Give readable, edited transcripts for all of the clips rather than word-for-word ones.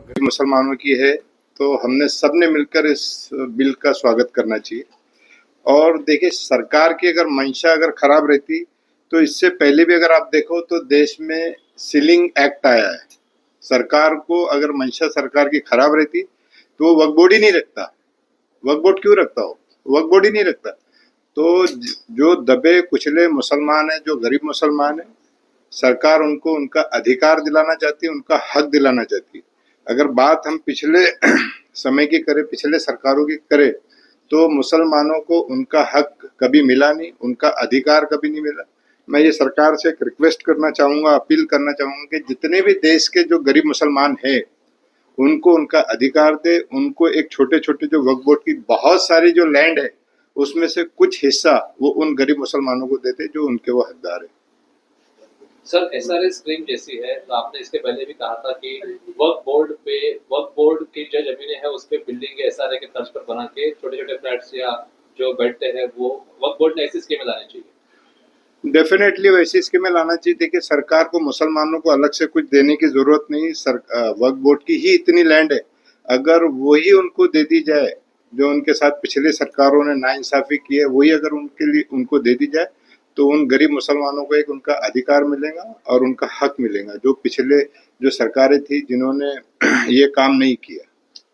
गरीब मुसलमानों की है, तो हमने सबने मिलकर इस बिल का स्वागत करना चाहिए। और देखिए, सरकार की अगर मंशा अगर खराब रहती तो इससे पहले भी अगर आप देखो तो देश में सीलिंग एक्ट आया है। सरकार को अगर मंशा सरकार की खराब रहती तो वो वक्फ बोर्ड ही नहीं रखता। वक्फ बोर्ड क्यों रखता हो? वक्फ बोर्ड ही नहीं रखता। तो जो दबे कुचले मुसलमान है, जो गरीब मुसलमान है, सरकार उनको उनका अधिकार दिलाना चाहती है, उनका हक दिलाना चाहती है। अगर बात हम पिछले समय की करें, पिछले सरकारों की करें, तो मुसलमानों को उनका हक कभी मिला नहीं, उनका अधिकार कभी नहीं मिला। मैं ये सरकार से एक रिक्वेस्ट करना चाहूँगा, अपील करना चाहूँगा कि जितने भी देश के जो गरीब मुसलमान हैं, उनको उनका अधिकार दे। उनको एक छोटे-छोटे जो वक्फ बोर्ड की बहुत सारी जो लैंड है, उसमें से कुछ हिस्सा वो उन गरीब मुसलमानों को देते जो उनके वो हकदार है। सर, एसआरएस स्कीम जैसी है, तो आपने इसके पहले भी कहा था कि वक्फ बोर्ड की जो जमीनें हैं उस पे बिल्डिंग एसआरए के तर्ज पर बना के छोटे-छोटे फ्लैट्स या जो बैठते हैं वो वक्फ बोर्ड ने ऐसी स्कीमें लानी चाहिए। डेफिनेटली वैसी स्कीमें लाना चाहिए। देखिए, सरकार को मुसलमानों को अलग से कुछ देने की जरूरत नहीं। वक्फ बोर्ड की ही इतनी लैंड है, अगर वही उनको दे दी जाए, जो उनके साथ पिछले सरकारों ने नाइंसाफी की है, वही अगर उनके लिए उनको दे दी जाए, तो उन गरीब मुसलमानों को एक उनका अधिकार मिलेगा और उनका हक मिलेगा, जो पिछले जो सरकारें थी जिन्होंने ये काम नहीं किया।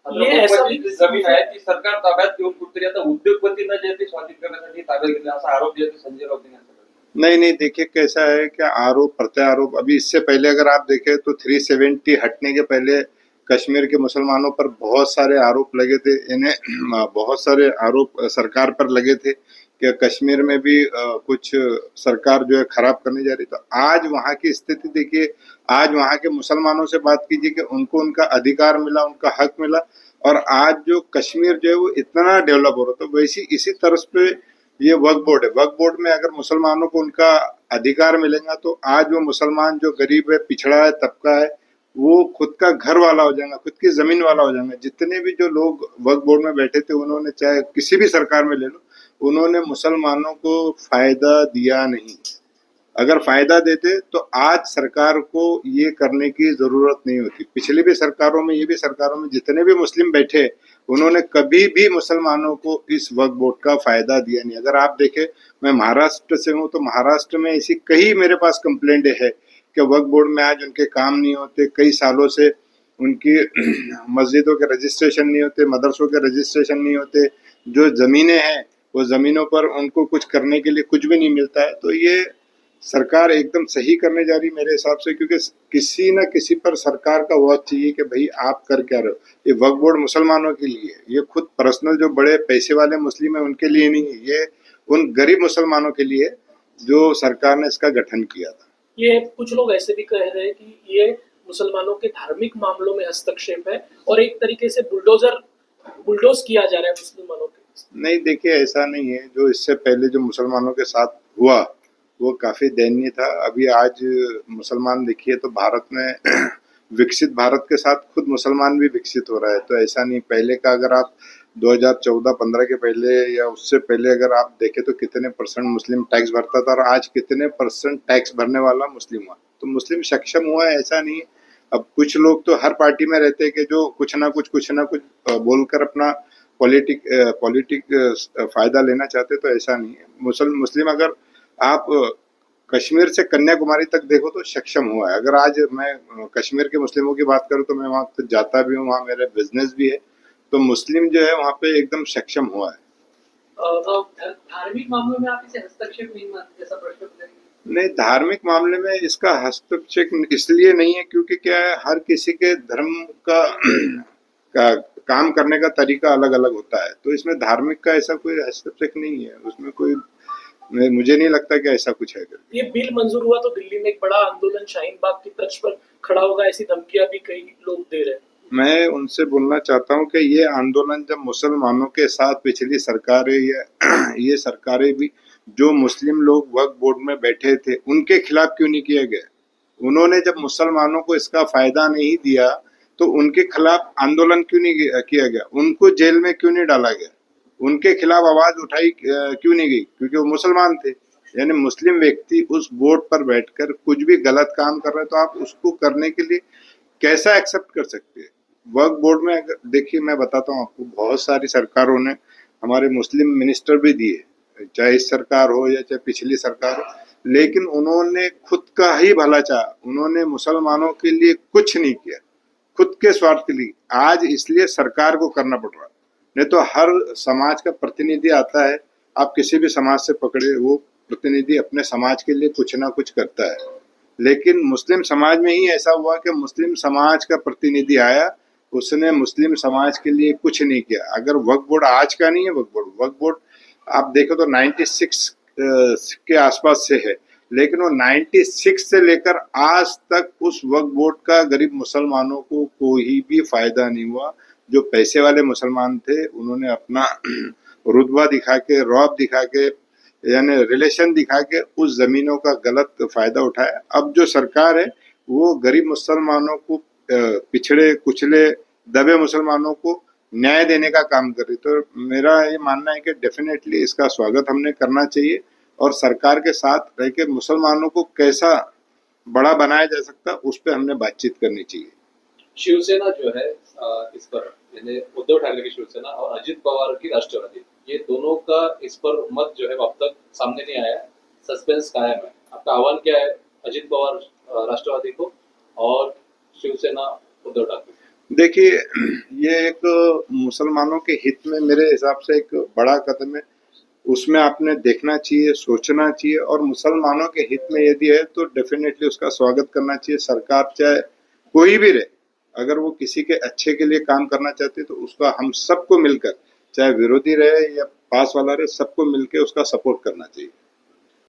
जमीन आहे ती सरकार ताब्यात घेऊन कुठेतरी आता उद्योगपतींना जे ते स्वाधीन करण्यासाठी ताब्यात घेतले असा आरोप जे संजय राऊत यांनी नहीं, देखिए कैसा है कि आरोप प्रत्यारोप, अभी इससे पहले अगर आप देखें तो 370 हटने के पहले कश्मीर के मुसलमानों पर बहुत सारे आरोप लगे थे। इन्हें बहुत सारे आरोप सरकार पर लगे थे कि कश्मीर में भी कुछ सरकार जो है खराब करने जा रही। तो आज वहाँ की स्थिति देखिए, आज वहाँ के मुसलमानों से बात कीजिए कि उनको उनका अधिकार मिला, उनका हक मिला, और आज जो कश्मीर जो है वो इतना डेवलप हो रहा। तो वैसी इसी तरह पे ये वक्फ बोर्ड है। वक्फ बोर्ड में अगर मुसलमानों को उनका अधिकार मिलेगा तो आज वो मुसलमान जो गरीब है, पिछड़ा है, तबका है, वो खुद का घर वाला हो जाएगा, खुद की जमीन वाला हो जाएगा। जितने भी जो लोग वक्फ बोर्ड में बैठे थे, उन्होंने चाहे किसी भी सरकार में ले लो, उन्होंने मुसलमानों को फायदा दिया नहीं। अगर फायदा देते तो आज सरकार को ये करने की जरूरत नहीं होती। पिछली भी सरकारों में, ये भी सरकारों में जितने भी मुस्लिम बैठे, उन्होंने कभी भी मुसलमानों को इस वक्फ बोर्ड का फायदा दिया नहीं। अगर आप देखें, मैं महाराष्ट्र से हूँ, तो महाराष्ट्र में ऐसी कई मेरे पास कंप्लेंट है कि वक्फ बोर्ड में आज उनके काम नहीं होते। कई सालों से उनकी मस्जिदों के रजिस्ट्रेशन नहीं होते, मदरसों के रजिस्ट्रेशन नहीं होते। जो जमीनें हैं, वो जमीनों पर उनको कुछ करने के लिए कुछ भी नहीं मिलता है। तो ये सरकार एकदम सही करने जा रही मेरे हिसाब से, क्योंकि किसी न किसी पर सरकार का वॉच चाहिए कि भाई आप कर क्या रहे हो। ये वक्फ बोर्ड मुसलमानों के लिए, ये खुद पर्सनल जो बड़े पैसे वाले मुस्लिम है उनके लिए नहीं है, ये उन गरीब मुसलमानों के लिए जो सरकार ने इसका गठन किया था। ये कुछ लोग ऐसे भी कह रहे हैं कि ये मुसलमानों के धार्मिक मामलों में हस्तक्षेप है और एक तरीके से बुलडोज किया जा रहा है मुसलमानों के। नहीं, देखिए ऐसा नहीं है। जो इससे पहले जो मुसलमानों के साथ हुआ वो काफ़ी दयनीय था। अभी आज मुसलमान देखिए तो भारत में विकसित भारत के साथ खुद मुसलमान भी विकसित हो रहा है। तो ऐसा नहीं, पहले का अगर आप 2014-15 के पहले या उससे पहले अगर आप देखें तो कितने परसेंट मुस्लिम टैक्स भरता था और आज कितने परसेंट टैक्स भरने वाला मुस्लिम हुआ। तो मुस्लिम सक्षम हुआ है, ऐसा नहीं। अब कुछ लोग तो हर पार्टी में रहते हैं कि जो कुछ ना कुछ बोलकर अपना पॉलिटिक फायदा लेना चाहते। तो ऐसा नहीं है। मुस्लिम अगर आप कश्मीर से कन्याकुमारी तक देखो तो सक्षम हुआ है। अगर आज मैं कश्मीर के मुस्लिमों की बात करूं तो मैं वहाँ पे जाता भी हूँ, वहाँ मेरा बिजनेस भी है। तो मुस्लिम जो है वहाँ पे एकदम सक्षम हुआ है। धार्मिक मामलों में आप इसे हस्तक्षेप नहीं मानते, जैसा प्रश्न नहीं, धार्मिक मामले में इसका हस्तक्षेप इसलिए नहीं है क्योंकि क्या है, हर किसी के धर्म का काम करने का तरीका अलग अलग होता है। तो इसमें धार्मिक का ऐसा कोई हस्तक्षेप नहीं है, उसमें कोई, मुझे नहीं लगता कि ऐसा कुछ है। ये बिल मंजूर हुआ तो दिल्ली में एक बड़ा आंदोलन शाहीन बाग की तर्ज पर खड़ा होगा, ऐसी धमकियां भी कई लोग दे रहे हैं। मैं उनसे बोलना चाहता हूं कि ये आंदोलन जब मुसलमानों के साथ पिछली सरकारें या ये सरकारें भी जो मुस्लिम लोग वक्फ बोर्ड में बैठे थे उनके खिलाफ क्यों नहीं किया गया? उन्होंने जब मुसलमानों को इसका फायदा नहीं दिया तो उनके खिलाफ आंदोलन क्यों नहीं किया गया? उनको जेल में क्यों नहीं डाला गया? उनके खिलाफ आवाज उठाई क्यों नहीं गई? क्योंकि वो मुसलमान थे। यानी मुस्लिम व्यक्ति उस बोर्ड पर बैठकर कुछ भी गलत काम कर रहे हैं तो आप उसको करने के लिए कैसा एक्सेप्ट कर सकते हैं? वक्फ बोर्ड में देखिए मैं बताता हूँ आपको, बहुत सारी सरकारों ने हमारे मुस्लिम मिनिस्टर भी दिए, चाहे इस सरकार हो या चाहे पिछली सरकार हो, लेकिन उन्होंने खुद का ही भला चाहा, उन्होंने मुसलमानों के लिए कुछ नहीं किया, खुद के स्वार्थ के लिए। आज इसलिए सरकार को करना पड़ रहा, नहीं तो हर समाज का प्रतिनिधि आता है, आप किसी भी समाज से पकड़े, वो प्रतिनिधि अपने समाज के लिए कुछ ना कुछ करता है। लेकिन मुस्लिम समाज में ही ऐसा हुआ कि मुस्लिम समाज का प्रतिनिधि आया, उसने मुस्लिम समाज के लिए कुछ नहीं किया। अगर वक्फ बोर्ड आज का नहीं है, वक्फ बोर्ड आप देखो तो 96 के आसपास से है, लेकिन वो 96 से लेकर आज तक उस वक्फ बोर्ड का गरीब मुसलमानों को कोई भी फायदा नहीं हुआ। जो पैसे वाले मुसलमान थे उन्होंने अपना रुतबा दिखा के, रौब दिखा के, यानी रिलेशन दिखा के उस जमीनों का गलत फायदा उठाया। अब जो सरकार है वो गरीब मुसलमानों को, पिछड़े कुचले दबे मुसलमानों को न्याय देने का काम कर रही। तो मेरा ये मानना है कि डेफिनेटली इसका स्वागत हमने करना चाहिए और सरकार के साथ रह के मुसलमानों को कैसा बड़ा बनाया जा सकता उस पर हमने बातचीत करनी चाहिए। शिवसेना जो है इस पर, यानी उद्धव ठाकरे की शिवसेना और अजित पवार की राष्ट्रवादी, ये दोनों का इस पर मत जो है अब तक सामने नहीं आया, सस्पेंस कायम है। आपका आह्वान क्या है अजित पवार राष्ट्रवादी को और शिवसेना उद्धव ठाकरे? देखिए, ये एक मुसलमानों के हित में मेरे हिसाब से एक बड़ा कदम है, उसमें आपने देखना चाहिए, सोचना चाहिए और मुसलमानों के हित में यदि है तो डेफिनेटली उसका स्वागत करना चाहिए। सरकार चाहे कोई भी रहे, अगर वो किसी के अच्छे के लिए काम करना चाहती है तो उसका हम सबको मिलकर, चाहे विरोधी रहे या पास वाला रहे, सबको मिलकर उसका सपोर्ट करना चाहिए।